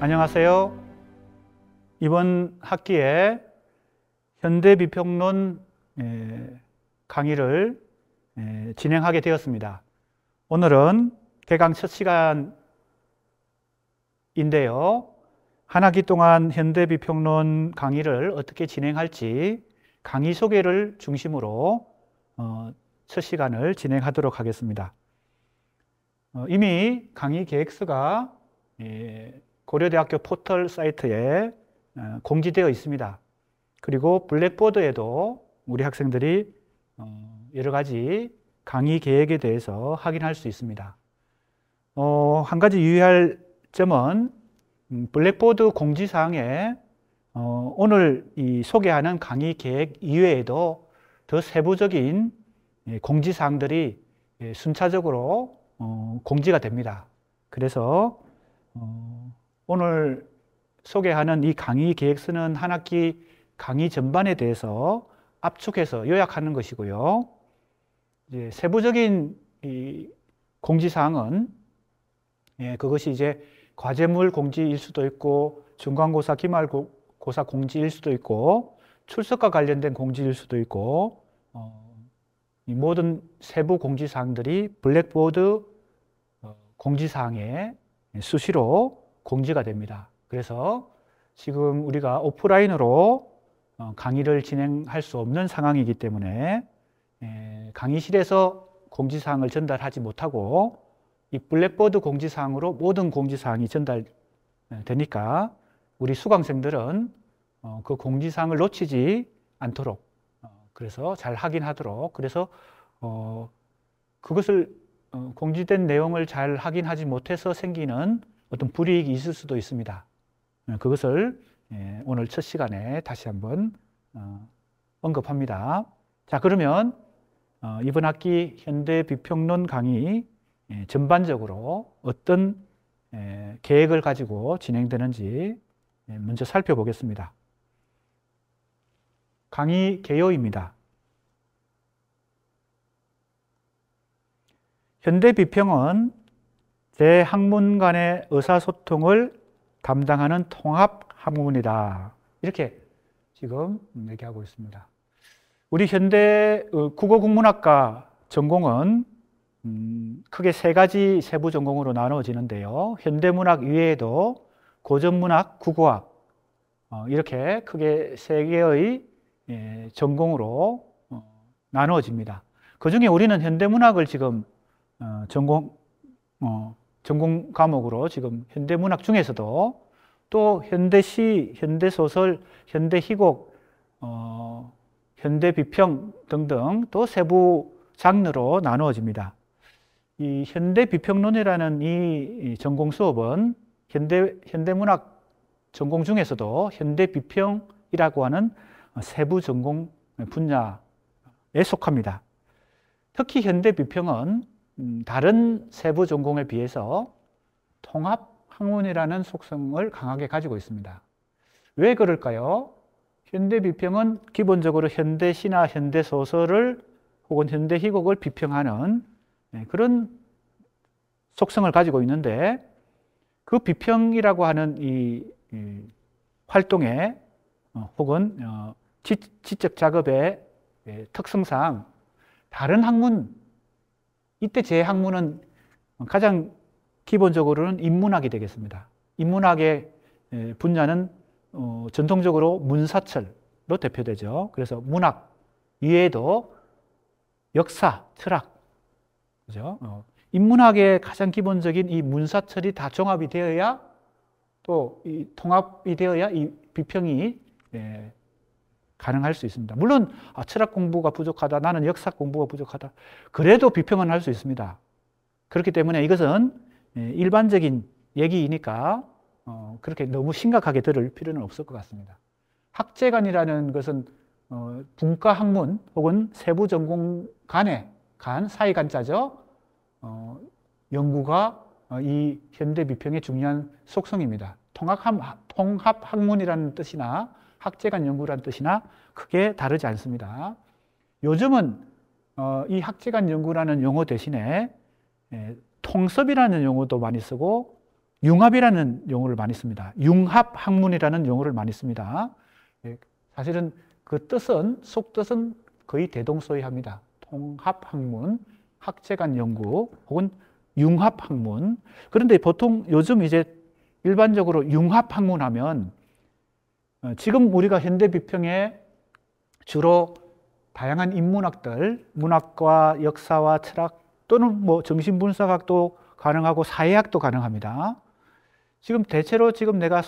안녕하세요. 이번 학기에 현대비평론 강의를 진행하게 되었습니다. 오늘은 개강 첫 시간인데요. 한 학기 동안 현대비평론 강의를 어떻게 진행할지 강의 소개를 중심으로 첫 시간을 진행하도록 하겠습니다. 이미 강의 계획서가 고려대학교 포털 사이트에 공지되어 있습니다. 그리고 블랙보드에도 우리 학생들이 여러 가지 강의 계획에 대해서 확인할 수 있습니다. 한 가지 유의할 점은 블랙보드 공지사항에 오늘 소개하는 강의 계획 이외에도 더 세부적인 공지사항들이 순차적으로 공지가 됩니다. 그래서 오늘 소개하는 이 강의 계획서는 한 학기 강의 전반에 대해서 압축해서 요약하는 것이고요. 이제 세부적인 이 공지사항은 그것이 이제 과제물 공지일 수도 있고 중간고사, 기말고사 공지일 수도 있고 출석과 관련된 공지일 수도 있고 이 모든 세부 공지사항들이 블랙보드 공지사항에 수시로 공지가 됩니다. 그래서 지금 우리가 오프라인으로 강의를 진행할 수 없는 상황이기 때문에 강의실에서 공지사항을 전달하지 못하고 이 블랙보드 공지사항으로 모든 공지사항이 전달되니까 우리 수강생들은 그 공지사항을 놓치지 않도록 그래서 잘 확인하도록 그래서 그것을 공지된 내용을 잘 확인하지 못해서 생기는 어떤 불이익이 있을 수도 있습니다. 그것을 오늘 첫 시간에 다시 한번 언급합니다. 자, 그러면 이번 학기 현대비평론 강의 전반적으로 어떤 계획을 가지고 진행되는지 먼저 살펴보겠습니다. 강의 개요입니다. 현대비평은 대학문 간의 의사소통을 담당하는 통합학문이다. 이렇게 지금 얘기하고 있습니다. 우리 현대 국어국문학과 전공은 크게 세 가지 세부 전공으로 나누어지는데요. 현대문학 이외에도 고전문학, 국어학 이렇게 크게 세 개의 전공으로 나누어집니다. 그 중에 우리는 현대문학을 지금 전공 과목으로 지금 현대문학 중에서도 또 현대시, 현대소설, 현대희곡, 현대비평 등등 또 세부 장르로 나누어집니다. 이 현대비평론이라는 이 전공 수업은 현대문학 전공 중에서도 현대비평이라고 하는 세부 전공 분야에 속합니다. 특히 현대비평은 다른 세부 전공에 비해서 통합학문이라는 속성을 강하게 가지고 있습니다. 왜 그럴까요? 현대비평은 기본적으로 현대시나 현대소설을 혹은 현대희곡을 비평하는 그런 속성을 가지고 있는데 그 비평이라고 하는 이 활동에 혹은 지적 작업의 특성상 다른 학문 이때 제 학문은 가장 기본적으로는 인문학이 되겠습니다. 인문학의 분야는 전통적으로 문사철로 대표되죠. 그래서 문학 이외에도 역사, 철학, 그죠? 인문학의 가장 기본적인 이 문사철이 다 종합이 되어야 또 이 통합이 되어야 이 비평이 가능할 수 있습니다. 물론 철학 공부가 부족하다, 나는 역사 공부가 부족하다. 그래도 비평은 할 수 있습니다. 그렇기 때문에 이것은 일반적인 얘기이니까 그렇게 너무 심각하게 들을 필요는 없을 것 같습니다. 학제간이라는 것은 분과학문 혹은 세부전공 간 사이간자죠. 연구가 이 현대비평의 중요한 속성입니다. 통합학문이라는 뜻이나 학제간 연구라는 뜻이나 크게 다르지 않습니다. 요즘은 이 학제간 연구라는 용어 대신에 통섭이라는 용어도 많이 쓰고 융합이라는 용어를 많이 씁니다. 융합학문이라는 용어를 많이 씁니다. 사실은 그 뜻은, 속뜻은 거의 대동소이합니다. 통합학문, 학제간 연구 혹은 융합학문. 그런데 보통 요즘 이제 일반적으로 융합학문 하면 지금 우리가 현대 비평에 주로 다양한 인문학들, 문학과 역사와 철학 또는 뭐 정신분석학도 가능하고 사회학도 가능합니다. 지금 대체로 지금 내가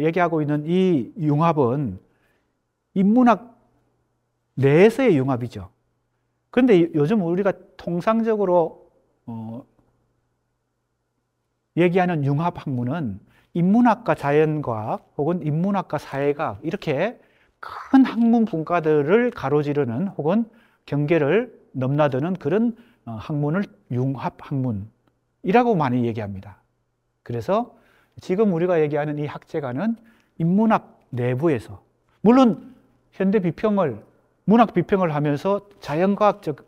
얘기하고 있는 이 융합은 인문학 내에서의 융합이죠. 그런데 요즘 우리가 통상적으로 얘기하는 융합학문은 인문학과 자연과학 혹은 인문학과 사회과학 이렇게 큰 학문 분과들을 가로지르는 혹은 경계를 넘나드는 그런 학문을 융합학문이라고 많이 얘기합니다. 그래서 지금 우리가 얘기하는 이 학제가는 인문학 내부에서 물론 현대 비평을 문학 비평을 하면서 자연과학적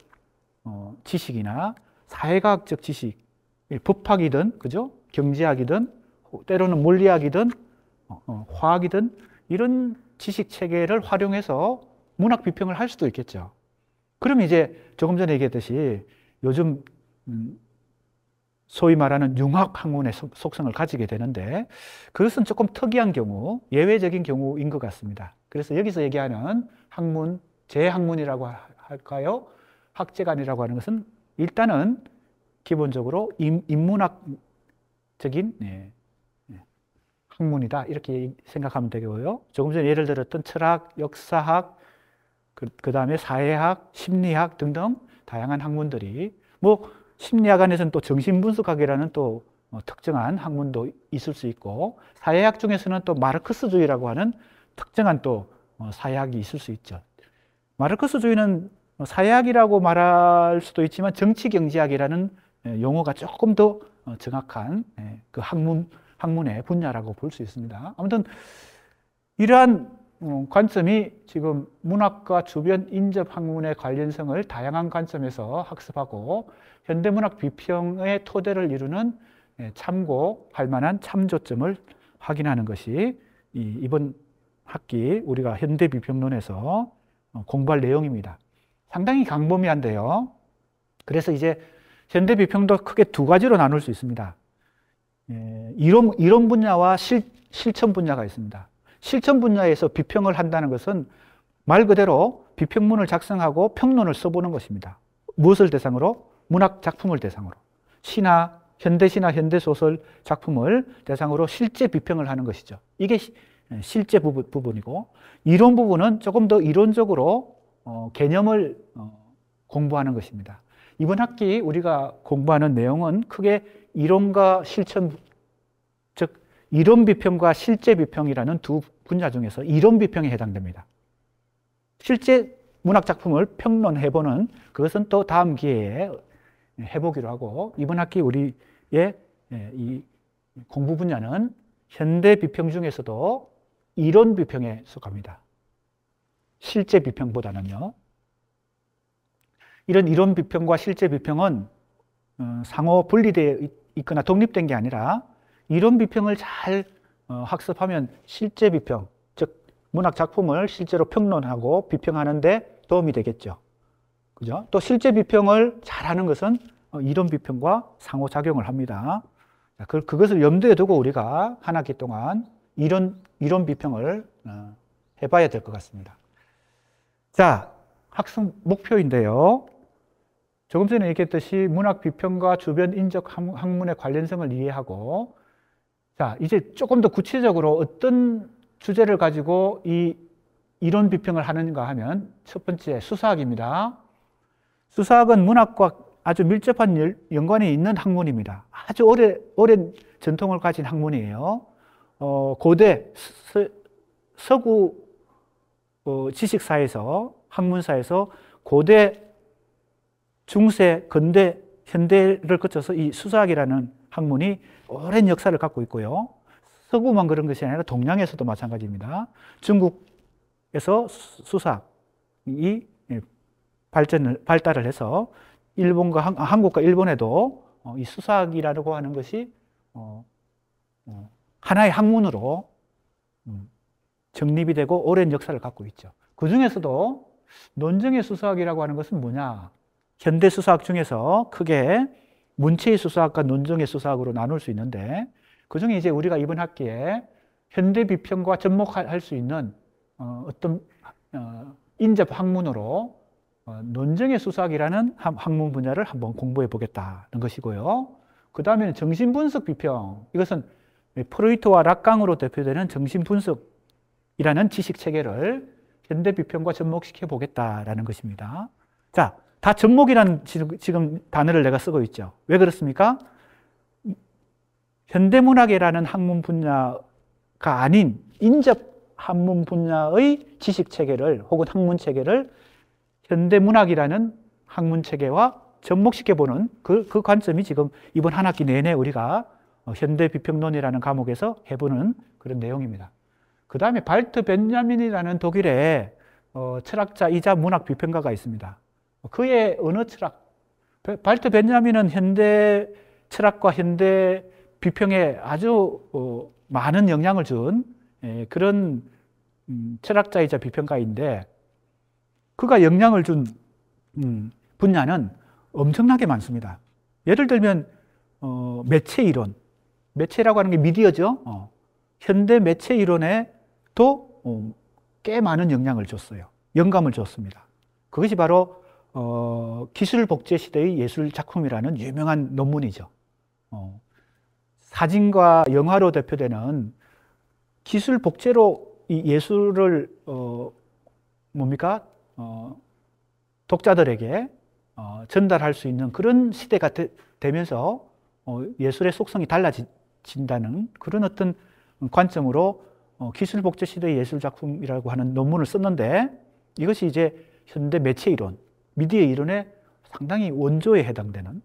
지식이나 사회과학적 지식, 법학이든 그죠? 경제학이든 때로는 물리학이든 화학이든 이런 지식 체계를 활용해서 문학 비평을 할 수도 있겠죠. 그럼 이제 조금 전에 얘기했듯이 요즘 소위 말하는 융합학문의 속성을 가지게 되는데 그것은 조금 특이한 경우, 예외적인 경우인 것 같습니다. 그래서 여기서 얘기하는 학문, 재학문이라고 할까요? 학제간이라고 하는 것은 일단은 기본적으로 인문학적인 학문이다 이렇게 생각하면 되고요. 조금 전에 예를 들었던 철학, 역사학, 그 다음에 사회학, 심리학 등등 다양한 학문들이 뭐 심리학 안에서는 또 정신분석학이라는 또 특정한 학문도 있을 수 있고 사회학 중에서는 또 마르크스주의라고 하는 특정한 또 사회학이 있을 수 있죠. 마르크스주의는 사회학이라고 말할 수도 있지만 정치경제학이라는 용어가 조금 더 정확한 그 학문의 분야라고 볼 수 있습니다. 아무튼 이러한 관점이 지금 문학과 주변 인접 학문의 관련성을 다양한 관점에서 학습하고 현대문학 비평의 토대를 이루는 참고할 만한 참조점을 확인하는 것이 이번 학기 우리가 현대비평론에서 공부할 내용입니다. 상당히 광범위한데요. 그래서 이제 현대비평도 크게 두 가지로 나눌 수 있습니다. 이론 분야와 실천 분야가 있습니다. 실천 분야에서 비평을 한다는 것은 말 그대로 비평문을 작성하고 평론을 써보는 것입니다. 무엇을 대상으로? 문학 작품을 대상으로. 시나, 현대시나 현대소설 작품을 대상으로 실제 비평을 하는 것이죠. 이게 실제 부분이고, 이론 부분은 조금 더 이론적으로 개념을 공부하는 것입니다. 이번 학기 우리가 공부하는 내용은 크게 이론과 실천, 즉 이론 비평과 실제 비평이라는 두 분야 중에서 이론 비평에 해당됩니다. 실제 문학 작품을 평론해보는 그것은 또 다음 기회에 해보기로 하고 이번 학기 우리의 이 공부 분야는 현대 비평 중에서도 이론 비평에 속합니다. 실제 비평보다는요. 이런 이론 비평과 실제 비평은 상호 분리되어 있거나 독립된 게 아니라 이론 비평을 잘 학습하면 실제 비평, 즉 문학 작품을 실제로 평론하고 비평하는 데 도움이 되겠죠. 그죠? 또 실제 비평을 잘하는 것은 이론 비평과 상호작용을 합니다. 그것을 염두에 두고 우리가 한 학기 동안 이론 비평을 해봐야 될 것 같습니다. 자, 학습 목표인데요. 조금 전에 얘기했듯이 문학 비평과 주변 인적 학문의 관련성을 이해하고 자, 이제 조금 더 구체적으로 어떤 주제를 가지고 이 이론 비평을 하는가 하면 첫 번째 수사학입니다. 수사학은 문학과 아주 밀접한 연관이 있는 학문입니다. 아주 오랜 전통을 가진 학문이에요. 고대 서구 지식사에서 학문사에서 고대, 중세, 근대, 현대를 거쳐서 이 수사학이라는 학문이 오랜 역사를 갖고 있고요. 서구만 그런 것이 아니라 동양에서도 마찬가지입니다. 중국에서 수사학이 발달을 해서 한국과 일본에도 이 수사학이라고 하는 것이 하나의 학문으로 정립이 되고 오랜 역사를 갖고 있죠. 그 중에서도 논증의 수사학이라고 하는 것은 뭐냐? 현대 수사학 중에서 크게 문체의 수사학과 논증의 수사학으로 나눌 수 있는데, 그 중에 이제 우리가 이번 학기에 현대 비평과 접목할 수 있는 어떤 인접 학문으로 논증의 수사학이라는 학문 분야를 한번 공부해 보겠다는 것이고요. 그 다음에는 정신분석 비평. 이것은 프로이트와 락강으로 대표되는 정신분석이라는 지식체계를 현대 비평과 접목시켜 보겠다라는 것입니다. 자, 다 접목이라는 지금 단어를 내가 쓰고 있죠. 왜 그렇습니까? 현대문학이라는 학문 분야가 아닌 인접 학문 분야의 지식체계를 혹은 학문체계를 현대문학이라는 학문체계와 접목시켜보는 그 관점이 지금 이번 한 학기 내내 우리가 현대비평론이라는 과목에서 해보는 그런 내용입니다. 그 다음에 발트 벤자민이라는 독일의 철학자이자 문학비평가가 있습니다. 그의 언어 철학, 발트 벤자민은 현대 철학과 현대 비평에 아주 많은 영향을 준 그런 철학자이자 비평가인데, 그가 영향을 준 분야는 엄청나게 많습니다. 예를 들면 매체 이론, 매체라고 하는 게 미디어죠. 현대 매체 이론에도 꽤 많은 영향을 줬어요. 영감을 줬습니다. 그것이 바로 기술 복제 시대의 예술 작품이라는 유명한 논문이죠. 사진과 영화로 대표되는 기술 복제로 이 예술을 독자들에게 전달할 수 있는 그런 시대가 되면서 예술의 속성이 달라진다는 그런 어떤 관점으로 기술 복제 시대의 예술 작품이라고 하는 논문을 썼는데, 이것이 이제 현대 매체 이론, 미디어 이론에 상당히 원조에 해당되는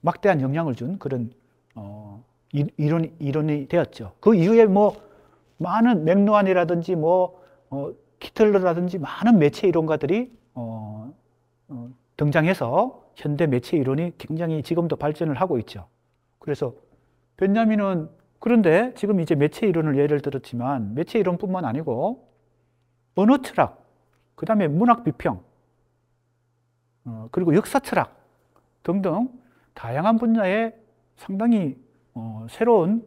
막대한 영향을 준 그런 이론이 되었죠. 그 이후에 많은 맥루한이라든지 키틀러라든지 많은 매체 이론가들이 등장해서 현대 매체 이론이 굉장히 지금도 발전을 하고 있죠. 그래서 벤자민은 그런데 지금 이제 매체 이론을 예를 들었지만 매체 이론뿐만 아니고 언어 철학, 그 다음에 문학 비평, 그리고 역사 철학 등등 다양한 분야에 상당히 새로운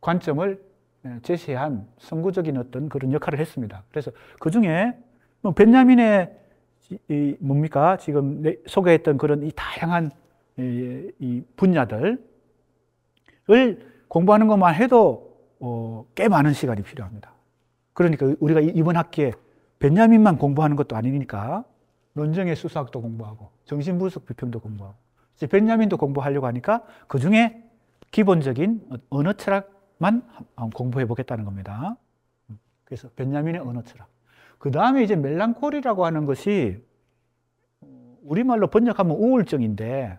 관점을 제시한 선구적인 어떤 그런 역할을 했습니다. 그래서 그 중에 벤자민의 지금 소개했던 그런 이 다양한 이 분야들을 공부하는 것만 해도 꽤 많은 시간이 필요합니다. 그러니까 우리가 이번 학기에 벤자민만 공부하는 것도 아니니까 논증의 수사학도 공부하고 정신분석 비평도 공부하고 이제 벤자민도 공부하려고 하니까 그 중에 기본적인 언어 철학만 공부해 보겠다는 겁니다. 그래서 벤자민의 언어 철학. 그 다음에 이제 멜랑콜리라고 하는 것이 우리말로 번역하면 우울증인데,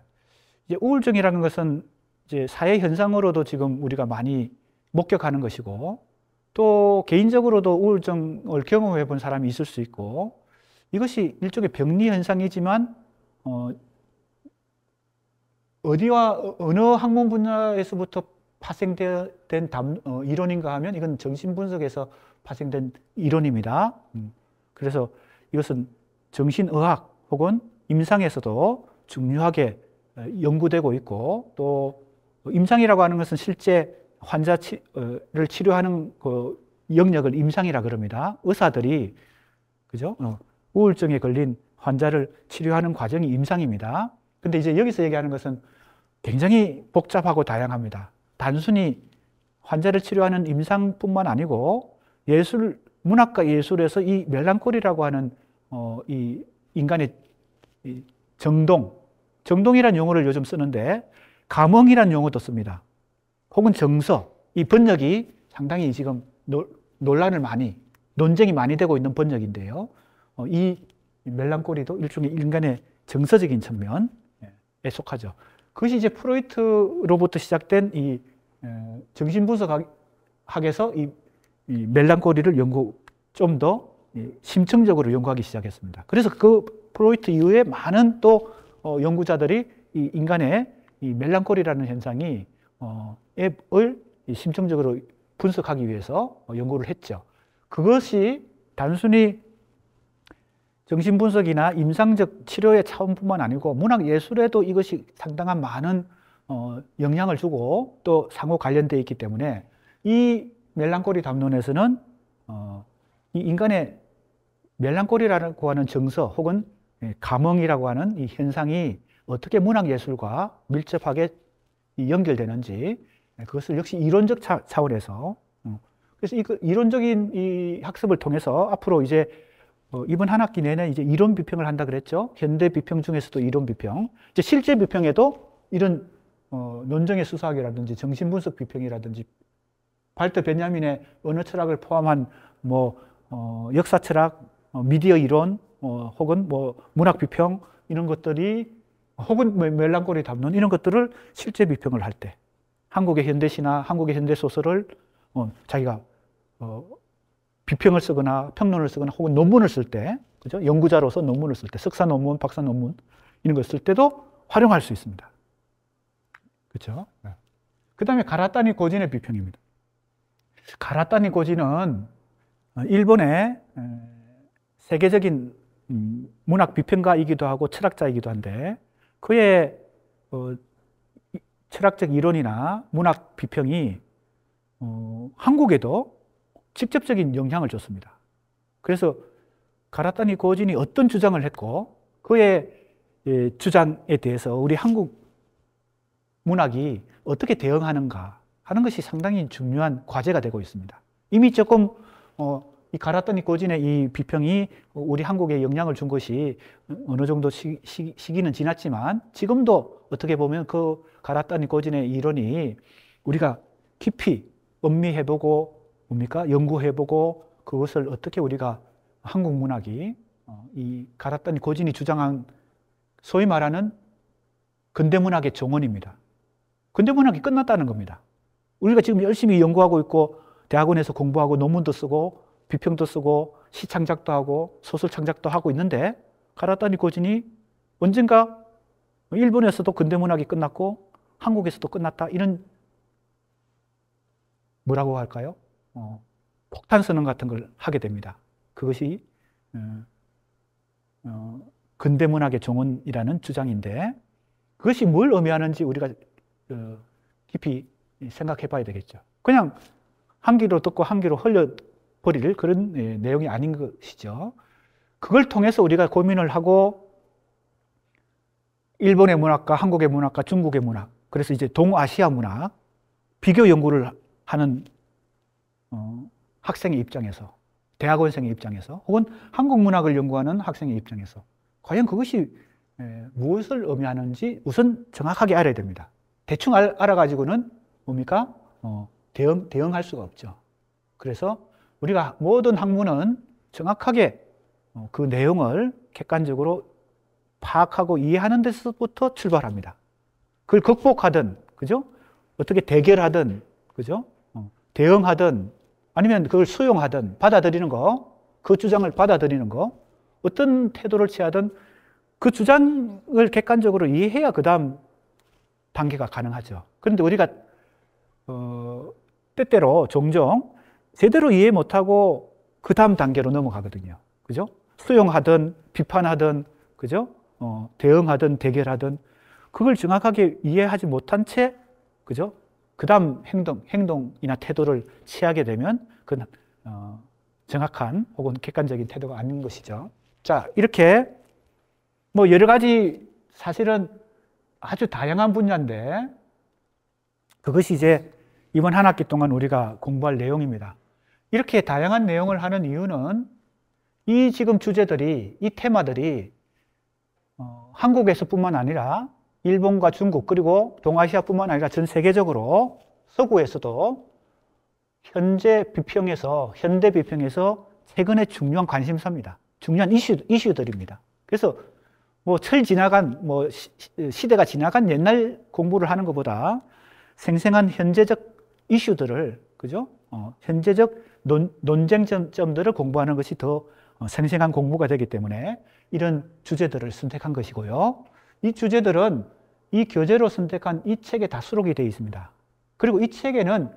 이제 우울증이라는 것은 이제 사회 현상으로도 지금 우리가 많이 목격하는 것이고, 또 개인적으로도 우울증을 경험해 본 사람이 있을 수 있고, 이것이 일종의 병리 현상이지만 어디와 어느 학문 분야에서부터 파생된 이론인가 하면 이건 정신분석에서 파생된 이론입니다. 그래서 이것은 정신의학 혹은 임상에서도 중요하게 연구되고 있고, 또 임상이라고 하는 것은 실제 환자를 치료하는 그 영역을 임상이라 그럽니다. 의사들이 그죠? 우울증에 걸린 환자를 치료하는 과정이 임상입니다. 근데 이제 여기서 얘기하는 것은 굉장히 복잡하고 다양합니다. 단순히 환자를 치료하는 임상뿐만 아니고 문학과 예술에서 이 멜랑콜리라고 하는 이 인간의 이 정동이라는 용어를 요즘 쓰는데 감흥이라는 용어도 씁니다. 혹은 정서, 이 번역이 상당히 지금 논쟁이 많이 되고 있는 번역인데요. 이 멜랑콜리도 일종의 인간의 정서적인 측면에 속하죠. 그것이 이제 프로이트로부터 시작된 이 정신분석학에서 이 멜랑콜리를 좀 더 심층적으로 연구하기 시작했습니다. 그래서 그 프로이트 이후에 많은 또 연구자들이 이 인간의 이 멜랑콜리라는 현상이 앱을 심층적으로 분석하기 위해서 연구를 했죠. 그것이 단순히 정신분석이나 임상적 치료의 차원뿐만 아니고 문학예술에도 이것이 상당한 많은 영향을 주고 또 상호 관련되어 있기 때문에 이 멜랑콜리 담론에서는 이 인간의 멜랑콜리라고 하는 정서 혹은 감흥이라고 하는 이 현상이 어떻게 문학예술과 밀접하게 연결되는지 그것을 역시 이론적 차원에서 그래서 이론적인 이 학습을 통해서 앞으로 이제 이번 한 학기 내내 이제 이론 비평을 한다 그랬죠. 현대 비평 중에서도 이론 비평. 이제 실제 비평에도 이런 논정의 수사학이라든지 정신분석 비평이라든지 발터 베냐민의 언어 철학을 포함한 뭐 역사 철학, 미디어 이론, 혹은 뭐 문학 비평 이런 것들이 혹은 멜랑콜리 담론 이런 것들을 실제 비평을 할 때 한국의 현대 신화, 한국의 현대 소설을 자기가 비평을 쓰거나 평론을 쓰거나 혹은 논문을 쓸 때, 그죠? 연구자로서 논문을 쓸 때, 석사 논문, 박사 논문 이런 걸 쓸 때도 활용할 수 있습니다. 그렇죠? 그 다음에 가라타니 고진의 비평입니다. 가라타니 고진은 일본의 세계적인 문학 비평가이기도 하고 철학자이기도 한데 그의 철학적 이론이나 문학 비평이 한국에도 직접적인 영향을 줬습니다. 그래서 가라타니 고진이 어떤 주장을 했고 그의 주장에 대해서 우리 한국 문학이 어떻게 대응하는가 하는 것이 상당히 중요한 과제가 되고 있습니다. 이미 조금 이 가라타니 고진의 이 비평이 우리 한국에 영향을 준 것이 어느 정도 시기는 지났지만 지금도 어떻게 보면 그 가라타니 고진의 이론이 우리가 깊이 음미해보고 뭡니까? 연구해보고 그것을 어떻게 우리가 한국 문학이 이 가라타니 고진이 주장한 소위 말하는 근대문학의 정원입니다. 근대문학이 끝났다는 겁니다. 우리가 지금 열심히 연구하고 있고 대학원에서 공부하고 논문도 쓰고 비평도 쓰고 시 창작도 하고 소설 창작도 하고 있는데 가라타니 고진이 언젠가 일본에서도 근대문학이 끝났고 한국에서도 끝났다 이런 뭐라고 할까요? 폭탄 선언 같은 걸 하게 됩니다. 그것이 근대문학의 정원이라는 주장인데 그것이 뭘 의미하는지 우리가 깊이 생각해 봐야 되겠죠. 그냥 한 귀로 듣고 한 귀로 흘려버릴 그런 내용이 아닌 것이죠. 그걸 통해서 우리가 고민을 하고 일본의 문학과 한국의 문학과 중국의 문학, 그래서 이제 동아시아 문학 비교 연구를 하는 학생의 입장에서, 대학원생의 입장에서, 혹은 한국 문학을 연구하는 학생의 입장에서 과연 그것이 무엇을 의미하는지 우선 정확하게 알아야 됩니다. 대충 알아가지고는 뭡니까? 대응할 수가 없죠. 그래서 우리가 모든 학문은 정확하게 그 내용을 객관적으로 파악하고 이해하는 데서부터 출발합니다. 그걸 극복하든, 그죠? 어떻게 대결하든, 그죠? 대응하든, 아니면 그걸 수용하든, 받아들이는 거, 그 주장을 받아들이는 거, 어떤 태도를 취하든 그 주장을 객관적으로 이해해야 그 다음 단계가 가능하죠. 그런데 우리가 때때로 종종 제대로 이해 못하고 그 다음 단계로 넘어가거든요. 그죠? 수용하든 비판하든, 그죠? 대응하든 대결하든 그걸 정확하게 이해하지 못한 채, 그죠? 그 다음 행동이나 태도를 취하게 되면 그건 정확한 혹은 객관적인 태도가 아닌 것이죠. 자, 이렇게 뭐 여러 가지 사실은 아주 다양한 분야인데 그것이 이제 이번 한 학기 동안 우리가 공부할 내용입니다. 이렇게 다양한 내용을 하는 이유는 이 지금 주제들이, 이 테마들이 한국에서뿐만 아니라 일본과 중국 그리고 동아시아뿐만 아니라 전 세계적으로 서구에서도 현대 비평에서 최근에 중요한 관심사입니다. 중요한 이슈들입니다. 그래서 뭐 철 지나간, 뭐 시대가 지나간 옛날 공부를 하는 것보다 생생한 현재적 이슈들을, 그죠? 현재적 논쟁점들을 공부하는 것이 더 생생한 공부가 되기 때문에 이런 주제들을 선택한 것이고요. 이 주제들은 이 교재로 선택한 이 책에 다 수록이 되어 있습니다. 그리고 이 책에는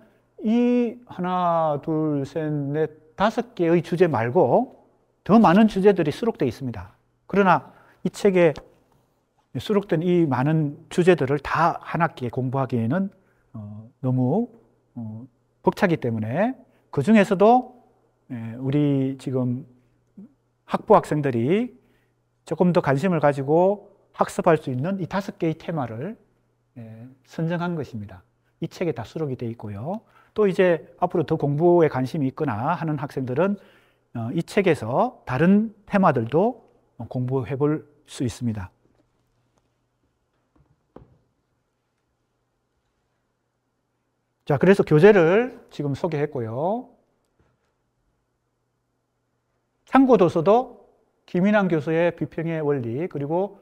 이 하나, 둘, 셋, 넷, 5개의 주제 말고 더 많은 주제들이 수록되어 있습니다. 그러나 이 책에 수록된 이 많은 주제들을 다 한 학기에 공부하기에는 너무 벅차기 때문에 그 중에서도 우리 지금 학부 학생들이 조금 더 관심을 가지고 학습할 수 있는 이 5개의 테마를 선정한 것입니다. 이 책에 다 수록이 되어 있고요. 또 이제 앞으로 더 공부에 관심이 있거나 하는 학생들은 이 책에서 다른 테마들도 공부해 볼 수 있습니다. 자, 그래서 교재를 지금 소개했고요. 참고 도서도 김인환 교수의 비평의 원리, 그리고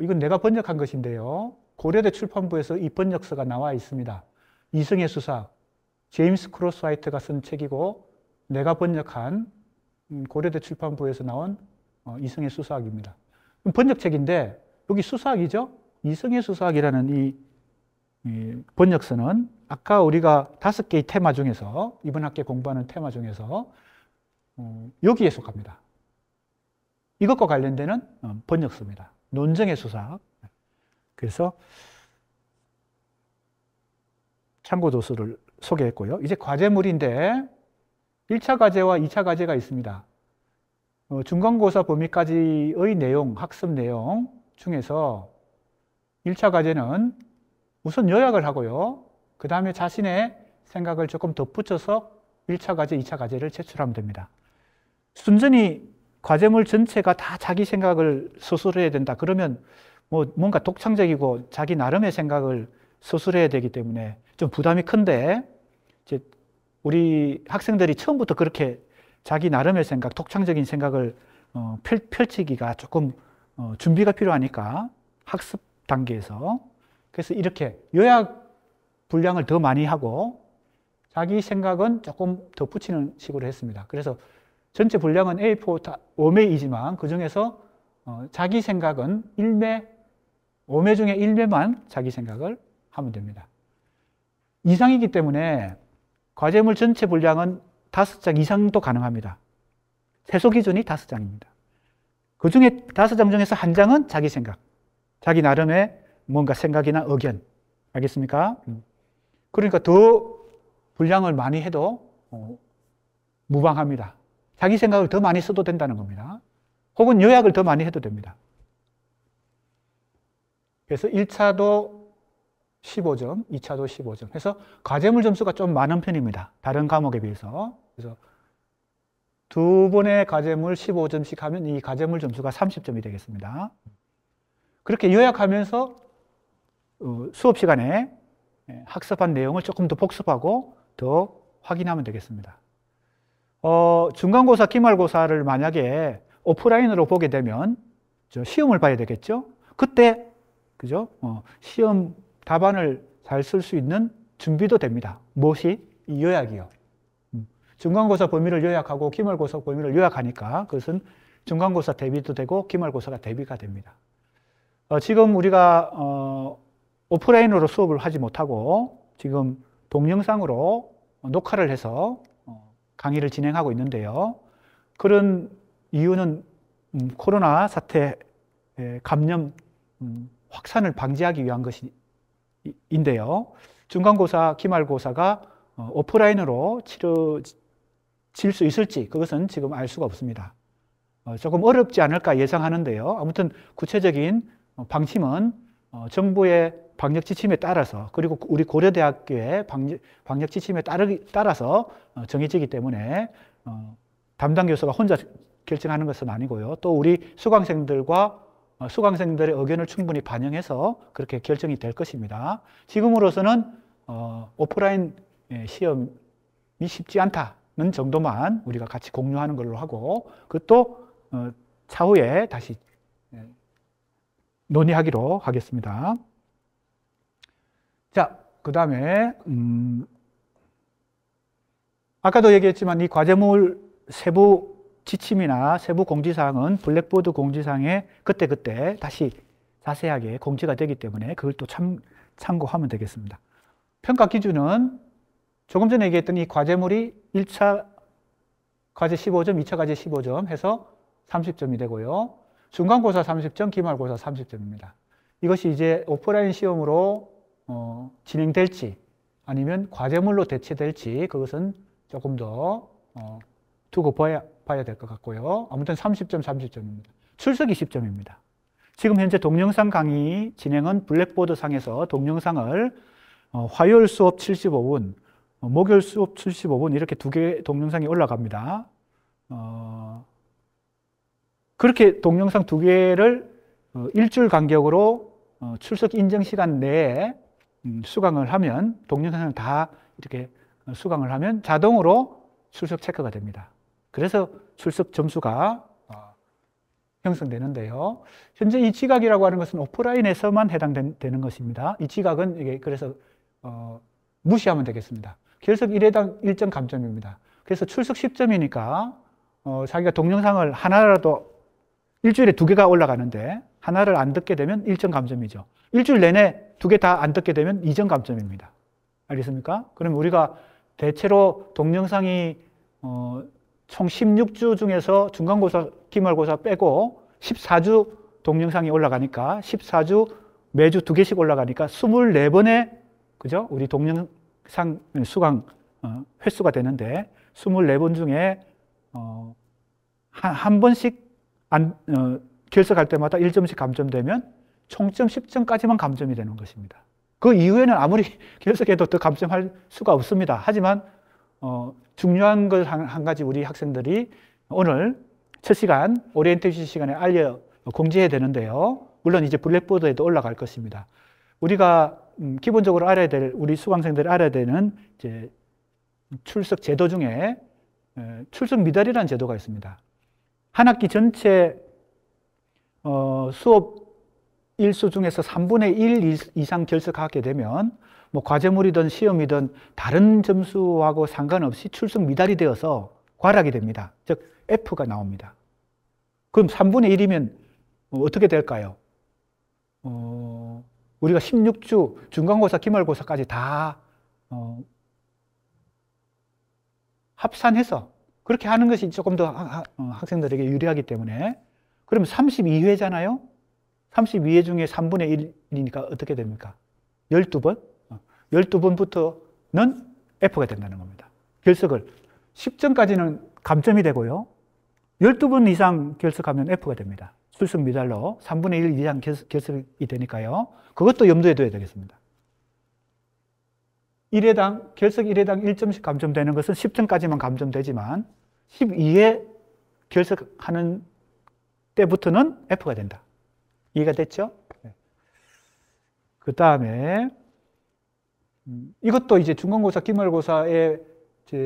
이건 내가 번역한 것인데요. 고려대 출판부에서 이 번역서가 나와 있습니다. 이승의 수사학, 제임스 크로스 화이트가 쓴 책이고 내가 번역한 고려대 출판부에서 나온 이승의 수사학입니다. 번역책인데 여기 수사학이죠. 이승의 수사학이라는 이 번역서는 아까 우리가 5개의 테마 중에서 이번 학기에 공부하는 테마 중에서 여기에 속합니다. 이것과 관련되는 번역서입니다. 논정의 수사학. 그래서 참고도서를 소개했고요. 이제 과제물인데 1차 과제와 2차 과제가 있습니다. 중간고사 범위까지의 내용, 학습 내용 중에서 1차 과제는 우선 요약을 하고요. 그 다음에 자신의 생각을 조금 덧붙여서 1차 과제, 2차 과제를 제출하면 됩니다. 순전히 과제물 전체가 다 자기 생각을 서술해야 된다. 그러면 뭔가 독창적이고 자기 나름의 생각을 서술해야 되기 때문에 좀 부담이 큰데, 이제 우리 학생들이 처음부터 그렇게 자기 나름의 생각, 독창적인 생각을 펼치기가 조금 준비가 필요하니까 학습 단계에서. 그래서 이렇게 요약 분량을 더 많이 하고 자기 생각은 조금 덧붙이는 식으로 했습니다. 그래서 전체 분량은 A4 5매이지만 그 중에서 자기 생각은 1매, 5매 중에 1매만 자기 생각을 하면 됩니다. 이상이기 때문에 과제물 전체 분량은 5장 이상도 가능합니다. 최소 기준이 5장입니다. 그 중에 5장 중에서 1장은 자기 생각, 자기 나름의 뭔가 생각이나 의견. 알겠습니까? 그러니까 더 분량을 많이 해도 무방합니다. 자기 생각을 더 많이 써도 된다는 겁니다. 혹은 요약을 더 많이 해도 됩니다. 그래서 1차도 15점, 2차도 15점. 그래서 과제물 점수가 좀 많은 편입니다. 다른 과목에 비해서. 그래서 두 번의 과제물 15점씩 하면 이 과제물 점수가 30점이 되겠습니다. 그렇게 요약하면서 수업 시간에 학습한 내용을 조금 더 복습하고 더 확인하면 되겠습니다. 중간고사, 기말고사를 만약에 오프라인으로 보게 되면 시험을 봐야 되겠죠? 그때, 그죠? 시험 답안을 잘 쓸 수 있는 준비도 됩니다. 무엇이? 이 요약이요. 중간고사 범위를 요약하고 기말고사 범위를 요약하니까 그것은 중간고사 대비도 되고 기말고사가 대비가 됩니다. 지금 우리가 오프라인으로 수업을 하지 못하고 지금 동영상으로 녹화를 해서 강의를 진행하고 있는데요. 그런 이유는 코로나 사태 감염 확산을 방지하기 위한 것인데요. 중간고사, 기말고사가 오프라인으로 치러질 수 있을지 그것은 지금 알 수가 없습니다. 조금 어렵지 않을까 예상하는데요. 아무튼 구체적인 방침은 정부의 방역 지침에 따라서 그리고 우리 고려대학교의 방역 지침에 따라서 정해지기 때문에 담당 교수가 혼자 결정하는 것은 아니고요. 또 우리 수강생들과 수강생들의 의견을 충분히 반영해서 그렇게 결정이 될 것입니다. 지금으로서는 오프라인 시험이 쉽지 않다는 정도만 우리가 같이 공유하는 걸로 하고 그것도 차후에 다시 논의하기로 하겠습니다. 자, 그 다음에 아까도 얘기했지만 이 과제물 세부 지침이나 세부 공지사항은 블랙보드 공지사항에 그때그때 다시 자세하게 공지가 되기 때문에 그걸 또 참고하면 되겠습니다. 평가 기준은 조금 전에 얘기했던 이 과제물이 1차 과제 15점, 2차 과제 15점 해서 30점이 되고요. 중간고사 30점, 기말고사 30점입니다. 이것이 이제 오프라인 시험으로 진행될지 아니면 과제물로 대체될지 그것은 조금 더 두고 봐야 될 것 같고요. 아무튼 30점, 30점입니다. 출석 20점입니다. 지금 현재 동영상 강의 진행은 블랙보드 상에서 동영상을 화요일 수업 75분, 목요일 수업 75분 이렇게 두 개 동영상이 올라갑니다. 그렇게 동영상 두 개를 일주일 간격으로 출석 인정 시간 내에 수강을 하면 동영상을 다 이렇게 수강을 하면 자동으로 출석 체크가 됩니다. 그래서 출석 점수가 형성되는데요. 현재 이 지각이라고 하는 것은 오프라인에서만 해당되는 것입니다. 이 지각은 이게 그래서 무시하면 되겠습니다. 결석 1회당 1점 감점입니다. 그래서 출석 10점이니까 자기가 동영상을 하나라도 일주일에 두 개가 올라가는데 하나를 안 듣게 되면 1점 감점이죠. 일주일 내내 두 개 다 안 듣게 되면 2점 감점입니다. 알겠습니까? 그럼 우리가 대체로 동영상이 총 16주 중에서 중간고사, 기말고사 빼고 14주 동영상이 올라가니까 14주 매주 두 개씩 올라가니까 24번의 그죠? 우리 동영상 수강 횟수가 되는데 24번 중에 한 번씩 결석할 때마다 1점씩 감점되면 총점 10점까지만 감점이 되는 것입니다. 그 이후에는 아무리 결석해도 더 감점할 수가 없습니다. 하지만 중요한 걸 한 가지 우리 학생들이 오늘 첫 시간 오리엔테이션 시간에 공지해야 되는데요. 물론 이제 블랙보드에도 올라갈 것입니다. 우리가 기본적으로 알아야 될 우리 수강생들이 알아야 되는 이제 출석 제도 중에 출석 미달이라는 제도가 있습니다. 한 학기 전체 수업 일수 중에서 3분의 1 이상 결석하게 되면 뭐 과제물이든 시험이든 다른 점수하고 상관없이 출석 미달이 되어서 과락이 됩니다. 즉 F가 나옵니다. 그럼 3분의 1이면 어떻게 될까요? 우리가 16주 중간고사, 기말고사까지 다 합산해서 그렇게 하는 것이 조금 더 학생들에게 유리하기 때문에 그러면 32회잖아요? 32회 중에 3분의 1이니까 어떻게 됩니까? 12번? 12번부터는 F가 된다는 겁니다. 결석을 10점까지는 감점이 되고요. 12번 이상 결석하면 F가 됩니다. 출석 미달로 3분의 1 이상 결석이 되니까요. 그것도 염두에 둬야 되겠습니다. 결석 1회당 1점씩 감점되는 것은 10점까지만 감점되지만 12회 결석하는 때부터는 F가 된다. 이해가 됐죠? 네. 그 다음에 이것도 이제 중간고사, 기말고사의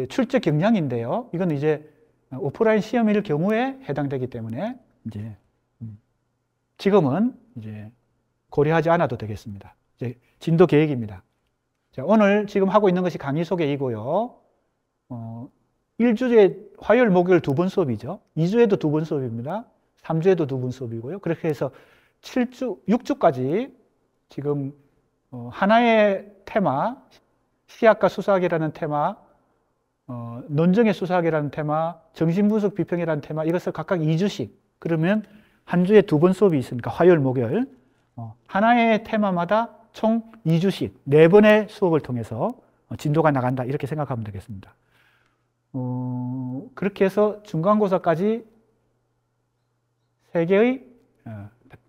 출제 경량인데요. 이건 이제 오프라인 시험일 경우에 해당되기 때문에 이제 지금은 이제 고려하지 않아도 되겠습니다. 이제 진도 계획입니다. 자, 오늘 지금 하고 있는 것이 강의 소개이고요. 1주에 화요일, 목요일 2번 수업이죠. 2주에도 2번 수업입니다. 3주에도 2번 수업이고요. 그렇게 해서 6주까지 지금 하나의 테마, 시학과 수사학이라는 테마, 논정의 수사학이라는 테마, 정신분석 비평이라는 테마, 이것을 각각 2주씩, 그러면 한 주에 2번 수업이 있으니까 화요일, 목요일, 하나의 테마마다 총 2주씩, 4번의 수업을 통해서 진도가 나간다, 이렇게 생각하면 되겠습니다. 그렇게 해서 중간고사까지 3개의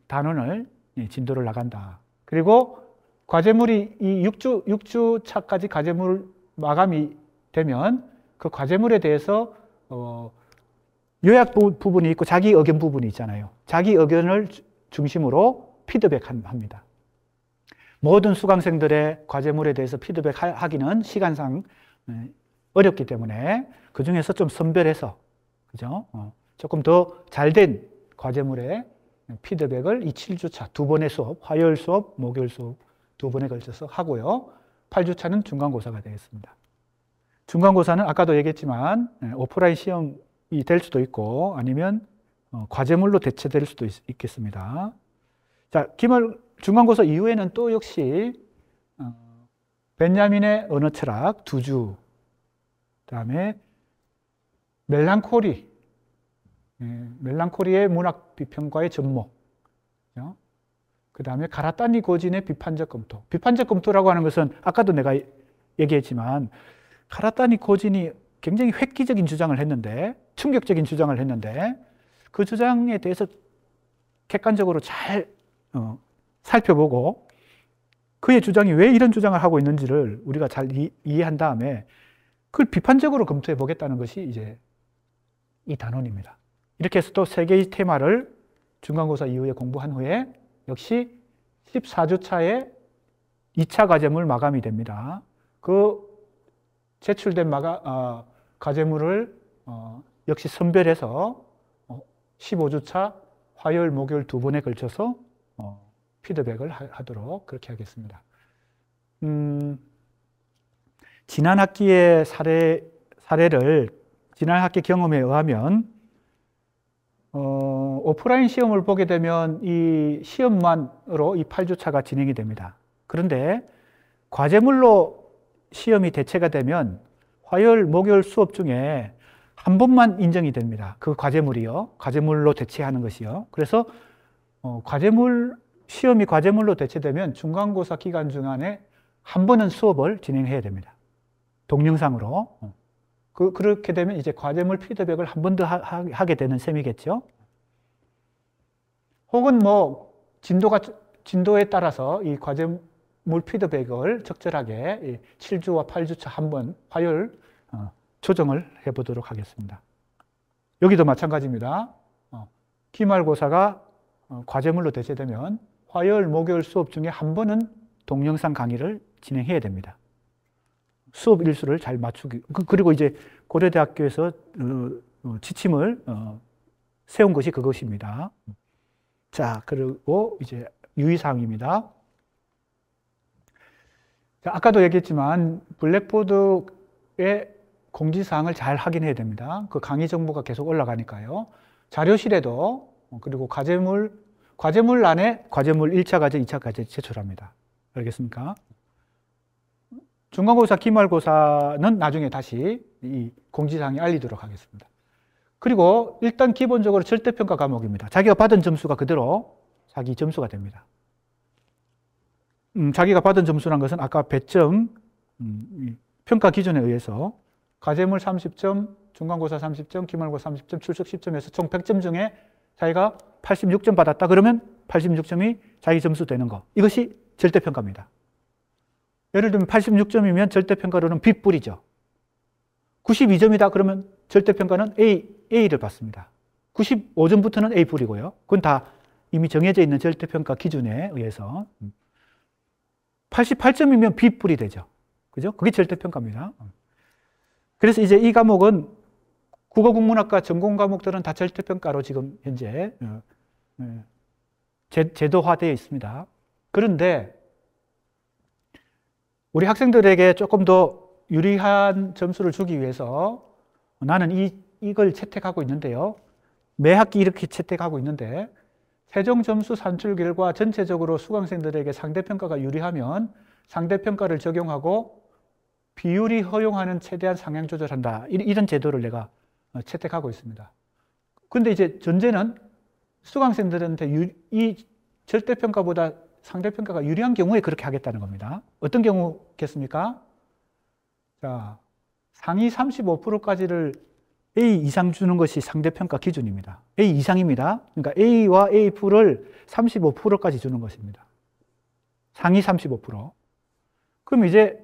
단원을 진도를 나간다. 그리고 과제물이 이 6주 차까지 과제물 마감이 되면 그 과제물에 대해서 요약 부분이 있고 자기 의견 부분이 있잖아요. 자기 의견을 중심으로 피드백합니다. 모든 수강생들의 과제물에 대해서 피드백하기는 시간상 어렵기 때문에 그 중에서 좀 선별해서 그죠? 조금 더 잘된 과제물에 피드백을 이 7주차 2번의 수업, 화요일 수업, 목요일 수업 2번에 걸쳐서 하고요. 8주차는 중간고사가 되겠습니다. 중간고사는 아까도 얘기했지만 오프라인 시험이 될 수도 있고 아니면 과제물로 대체될 수도 있겠습니다. 자, 중간고사 이후에는 또 역시 벤야민의 언어 철학 두 주, 그다음에 멜랑콜리, 멜랑콜리의 문학 비평과의 접목, 그다음에 가라타니 고진의 비판적 검토. 비판적 검토라고 하는 것은 아까도 내가 얘기했지만 가라타니 고진이 굉장히 획기적인 주장을 했는데, 충격적인 주장을 했는데, 그 주장에 대해서 객관적으로 잘 살펴보고 그의 주장이 왜 이런 주장을 하고 있는지를 우리가 잘 이해한 다음에 그걸 비판적으로 검토해 보겠다는 것이 이제 이 단원입니다. 이렇게 해서 또 세 개의 테마를 중간고사 이후에 공부한 후에 역시 14주차에 2차 과제물 마감이 됩니다. 그 제출된 과제물을 역시 선별해서 15주차 화요일, 목요일 두 번에 걸쳐서 피드백을 하도록 그렇게 하겠습니다. 지난 학기의 사례를 지난 학기 경험에 의하면 오프라인 시험을 보게 되면 이 시험만으로 이 8주차가 진행이 됩니다. 그런데 과제물로 시험이 대체가 되면 화요일, 목요일 수업 중에 한 번만 인정이 됩니다. 그 과제물이요. 과제물로 대체하는 것이요. 그래서 시험이 과제물로 대체되면 중간고사 기간 중간에 한 번은 수업을 진행해야 됩니다. 동영상으로. 그렇게 되면 이제 과제물 피드백을 한 번 더 하게 되는 셈이겠죠. 혹은 진도에 따라서 이 과제물 피드백을 적절하게 7주와 8주차 한 번 화요일 조정을 해보도록 하겠습니다. 여기도 마찬가지입니다. 기말고사가 과제물로 대체되면 화요일, 목요일 수업 중에 한 번은 동영상 강의를 진행해야 됩니다. 수업 일수를 잘 맞추기. 그리고 이제 고려대학교에서 지침을 세운 것이 그것입니다. 자, 그리고 이제 유의사항입니다. 자, 아까도 얘기했지만 블랙보드의 공지사항을 잘 확인해야 됩니다. 그 강의 정보가 계속 올라가니까요. 자료실에도 그리고 과제물란에 과제물 1차 과제, 2차 과제 제출합니다. 알겠습니까? 중간고사, 기말고사는 나중에 다시 이 공지사항에 알리도록 하겠습니다. 그리고 일단 기본적으로 절대평가 과목입니다. 자기가 받은 점수가 그대로 자기 점수가 됩니다. 자기가 받은 점수란 것은 아까 배점, 평가 기준에 의해서 과제물 30점, 중간고사 30점, 기말고사 30점, 출석 10점에서 총 100점 중에 자기가 86점 받았다 그러면 86점이 자기 점수 되는 거. 이것이 절대평가입니다. 예를 들면 86점이면 절대평가로는 B뿔이죠. 92점이다 그러면 절대평가는 A를 받습니다. 95점부터는 A뿔이고요. 그건 다 이미 정해져 있는 절대평가 기준에 의해서. 88점이면 B뿔이 되죠. 그죠? 그게 절대평가입니다. 그래서 이제 이 과목은 국어국문학과 전공 과목들은 다 절대평가로 지금 현재 제도화되어 있습니다. 그런데 우리 학생들에게 조금 더 유리한 점수를 주기 위해서 나는 이걸 채택하고 있는데요. 매 학기 이렇게 채택하고 있는데 최종 점수 산출 결과 전체적으로 수강생들에게 상대평가가 유리하면 상대평가를 적용하고 비율이 허용하는 최대한 상향 조절한다. 이런 제도를 내가 채택하고 있습니다. 그런데 이제 전제는 수강생들한테 이 절대평가보다 상대평가가 유리한 경우에 그렇게 하겠다는 겁니다. 어떤 경우겠습니까? 자, 상위 35%까지를 A 이상 주는 것이 상대평가 기준입니다. A 이상입니다. 그러니까 A와 A를 35%까지 주는 것입니다. 상위 35%. 그럼 이제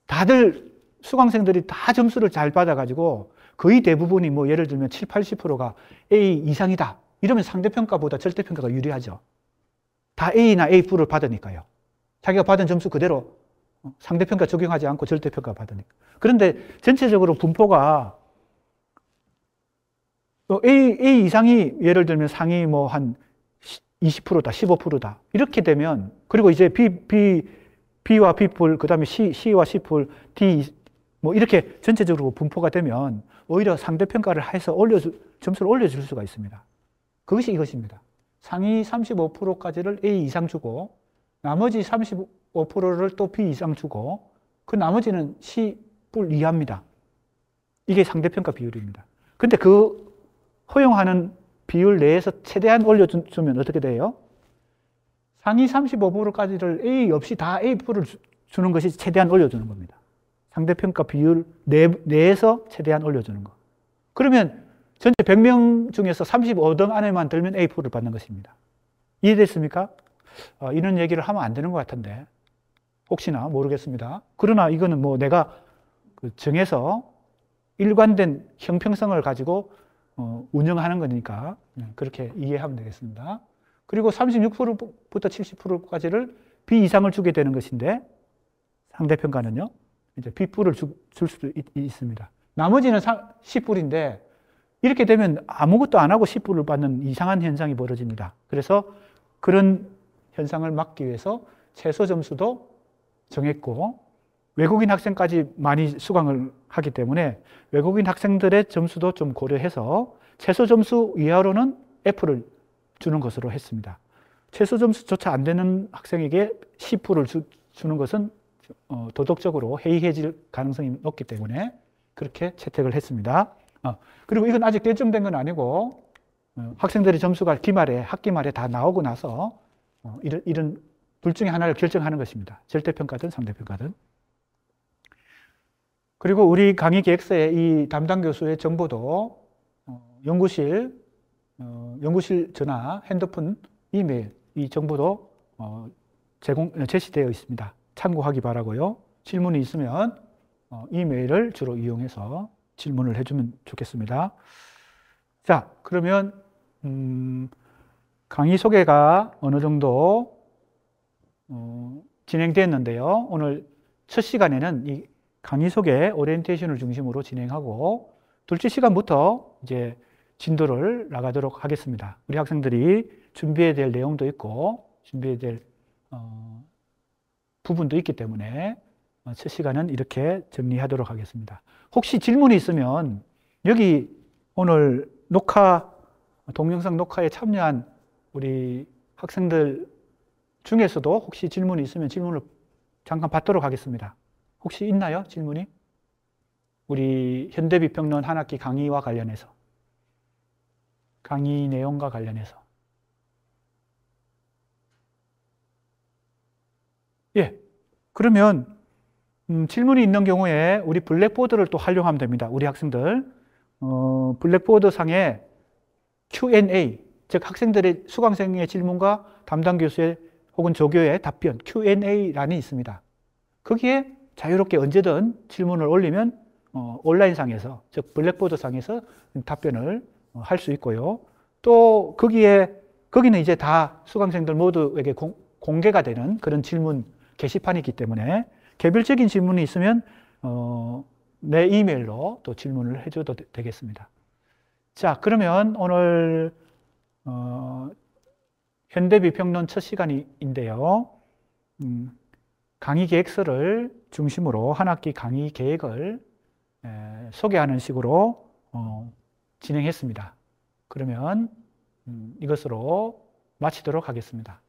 다들 수강생들이 다 점수를 잘 받아가지고 거의 대부분이 예를 들면 7, 80%가 A 이상이다. 이러면 상대평가보다 절대평가가 유리하죠. 다 A나 A+를 받으니까요. 자기가 받은 점수 그대로 상대평가 적용하지 않고 절대평가 받으니까. 그런데 전체적으로 분포가 A 이상이 예를 들면 상위 한 20%다, 15%다. 이렇게 되면, 그리고 이제 B와 B풀, 그 다음에 C와 C풀, D, 이렇게 전체적으로 분포가 되면 오히려 상대평가를 해서 점수를 올려줄 수가 있습니다. 그것이 이것입니다. 상위 35%까지를 A 이상 주고, 나머지 35%를 또 B 이상 주고, 그 나머지는 C뿔 이하입니다. 이게 상대평가 비율입니다. 근데 그 허용하는 비율 내에서 최대한 올려주면 어떻게 돼요? 상위 35%까지를 A 없이 다 A뿔을 주는 것이 최대한 올려주는 겁니다. 상대평가 비율 내에서 최대한 올려주는 거. 그러면 전체 100명 중에서 35등 안에만 들면 A뿔을 받는 것입니다. 이해됐습니까? 이런 얘기를 하면 안 되는 것 같은데 혹시나 모르겠습니다. 그러나 이거는 뭐 내가 정해서 일관된 형평성을 가지고 운영하는 거니까 그렇게 이해하면 되겠습니다. 그리고 36%부터 70%까지를 B 이상을 주게 되는 것인데 상대평가는요, 이제 B뿔을 줄 수도 있습니다. 나머지는 C뿔인데 이렇게 되면 아무것도 안 하고 C뿔을 받는 이상한 현상이 벌어집니다. 그래서 그런 현상을 막기 위해서 최소 점수도 정했고 외국인 학생까지 많이 수강을 하기 때문에 외국인 학생들의 점수도 좀 고려해서 최소 점수 이하로는 F를 주는 것으로 했습니다. 최소 점수조차 안 되는 학생에게 C뿔을 주는 것은 도덕적으로 해이해질 가능성이 높기 때문에 그렇게 채택을 했습니다. 그리고 이건 아직 결정된 건 아니고 학생들의 점수가 학기 말에 다 나오고 나서 이런 둘 중에 하나를 결정하는 것입니다. 절대평가든 상대평가든. 그리고 우리 강의 계획서에 이 담당 교수의 정보도 연구실 전화, 핸드폰, 이메일 이 정보도 제시되어 있습니다. 참고하기 바라고요. 질문이 있으면 이메일을 주로 이용해서 질문을 해주면 좋겠습니다. 자, 그러면 강의 소개가 어느 정도 진행됐는데요. 오늘 첫 시간에는 이 강의 소개 오리엔테이션을 중심으로 진행하고 둘째 시간부터 이제 진도를 나가도록 하겠습니다. 우리 학생들이 준비해야 될 내용도 있고 준비해야 될 부분도 있기 때문에 첫 시간은 이렇게 정리하도록 하겠습니다. 혹시 질문이 있으면 여기 오늘 동영상 녹화에 참여한 우리 학생들 중에서도 혹시 질문이 있으면 질문을 잠깐 받도록 하겠습니다. 혹시 있나요? 질문이? 우리 현대비평론 한 학기 강의와 관련해서 강의 내용과 관련해서 예, 그러면 질문이 있는 경우에 우리 블랙보드를 또 활용하면 됩니다. 우리 학생들 블랙보드 상에 Q&A, 즉 학생들의 수강생의 질문과 담당 교수의 혹은 조교의 답변 Q&A란이 있습니다. 거기에 자유롭게 언제든 질문을 올리면 온라인상에서, 즉 블랙보드 상에서 답변을 할 수 있고요. 또 거기는 이제 다 수강생들 모두에게 공개가 되는 그런 질문 게시판이기 때문에 개별적인 질문이 있으면 내 이메일로 또 질문을 해줘도 되겠습니다. 자, 그러면 오늘 현대비평론 첫 시간인데요. 강의 계획서를 중심으로 한 학기 강의 계획을 소개하는 식으로 진행했습니다. 그러면 이것으로 마치도록 하겠습니다.